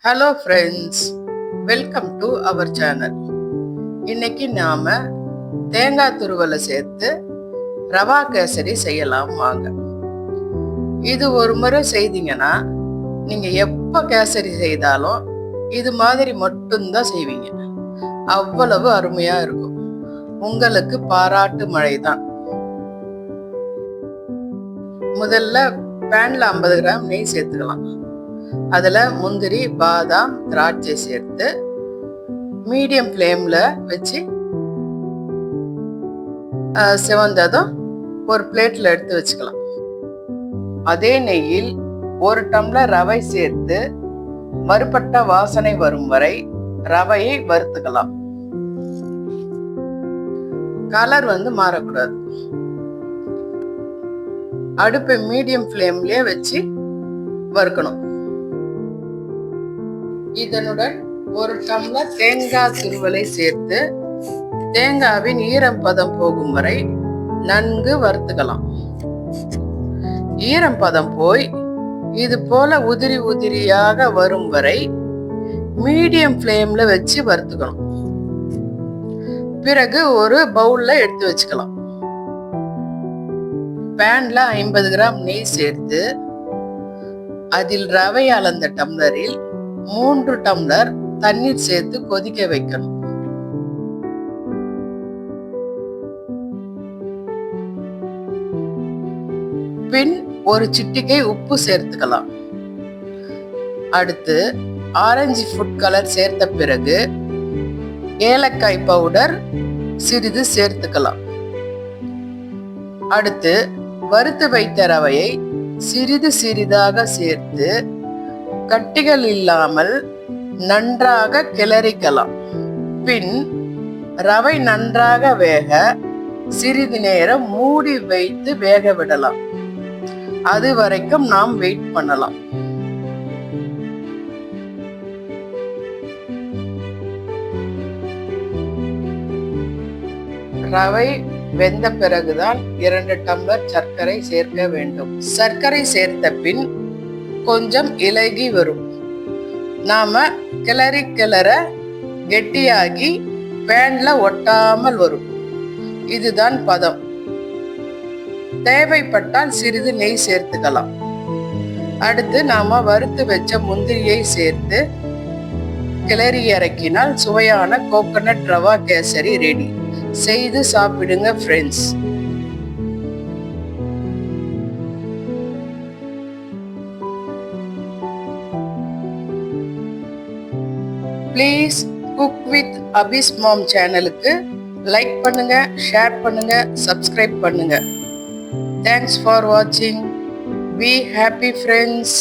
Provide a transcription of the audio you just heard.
Hello friends, welcome to our channel. இன்னைக்கு நாம தேங்காய் துருவலை சேர்த்து ரவா கேசரி செய்யலாம் வாங்க. இது ஒரு முறை செய்தீங்கன்னா நீங்க எப்ப கேசரி செய்தாலும் இது மாதிரி மட்டும்தான் செய்வீங்க. அவ்வளவு அருமையா இருக்கும். உங்களுக்கு பாராட்டு மழைதான். முதல்ல பேன்ல 50 கிராம் நெய் சேர்த்துக்கலாம். அதுல முந்திரி, பாதாம், திராட்சை சேர்த்து மீடியம் ஃப்ளேம்ல வச்சு சிவந்ததும் ஒரு பிளேட்ல எடுத்து வச்சுக்கலாம். அதே நெய்யில் 1 டம்ளர் ரவை சேர்த்து வறுபட்ட வாசனை வரும் வரை ரவையை வறுத்துக்கலாம். கலர் மாறக்கூடாது. அடுப்பை மீடியம் ஃப்ளேம்லயே வச்சு வறுக்கணும். இதனுடன் 1 டம்ளர் தேங்காய் துருவலை சேர்த்து தேங்காவின் ஈரம் பதம் போகும் வரை நன்கு வறுத்துக்கலாம். ஈரம் பதம் போய் இது போல உதிரி உதிரியாக வரும் வரை மீடியம் ஃப்ளேம்ல வச்சு வறுத்துக்கணும். பிறகு ஒரு பவுல்ல எடுத்து வச்சுக்கலாம். பேன்ல 50 கிராம் நெய் சேர்த்து அதில் ரவை அளந்த டம்ளரில் 3 டம்ளர் தண்ணீர் சேர்த்து கொதிக்க வைக்கணும். பின் ஒரு சிட்டிகை உப்பு சேர்த்துக்கலாம். அடுத்து ஆரஞ்சு ஃபுட் கலர் சேர்த்த பிறகு ஏலக்காய் பவுடர் சிறிது சேர்த்துக்கலாம். அடுத்து வறுத்து வைத்த ரவையை சிறிது சிறிதாக சேர்த்து கட்டிகள் இல்லாமல் நன்றாக கிளறிக்கலாம். பின் ரவை நன்றாக வேக சிறிது நேரம் மூடி வைத்து வேக விடலாம். அது வரைக்கும் நாம் வெயிட் பண்ணலாம். ரவை வெந்த பிறகுதான் 2 டம்ளர் சர்க்கரை சேர்க்க வேண்டும். சர்க்கரை சேர்த்த பின் கொஞ்சம் இலகி வரும். நாம கிளறி கிளற கெட்டியாகி பேன்ல ஒட்டாமல் வரும். இதுதான் பதம். தேவைப்பட்டால் சிறிது நெய் சேர்த்துக்கலாம். அடுத்து நாம வறுத்து வச்ச முந்திரியை சேர்த்து கிளறி இறக்கினால் சுவையான கோகனட் ரவா கேசரி ரெடி. செய்து சாப்பிடுங்க ஃப்ரெண்ட்ஸ். ப்ளீஸ் குக் வித் அபிஸ் மாம் சேனலுக்கு லைக் பண்ணுங்க, ஷேர் பண்ணுங்க, சப்ஸ்கிரைப் பண்ணுங்க. தேங்க்ஸ் ஃபார் வாட்சிங். Be happy friends.